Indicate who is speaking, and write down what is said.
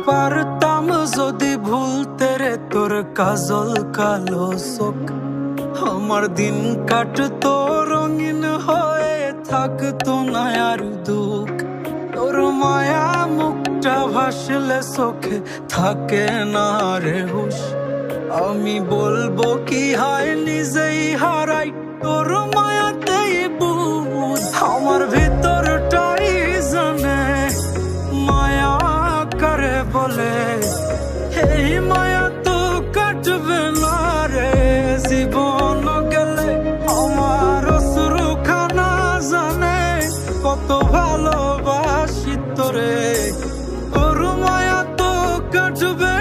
Speaker 1: পারতাম যদি ভুলতে রে তোর কাজল কালো চোখ, আমার দিন কাটতো রঙিন হয়ে, থাকতো না আর দুঃখ। তোর মায়া মুখটা ভাসলে চোখে থাকে না রে হুশ। আমি বলবো কি হয় নিজেই হারাই তোর মায়াতেই বুঝ। আমার ভিতরটাই জানে মায়া করে বলে, এই মায়া তো কাটবে না রে জীবন গেলে। আমার অশ্রুখানা জানে কত ভালোবাসি তোরে, তোর মায়া তো কাটবে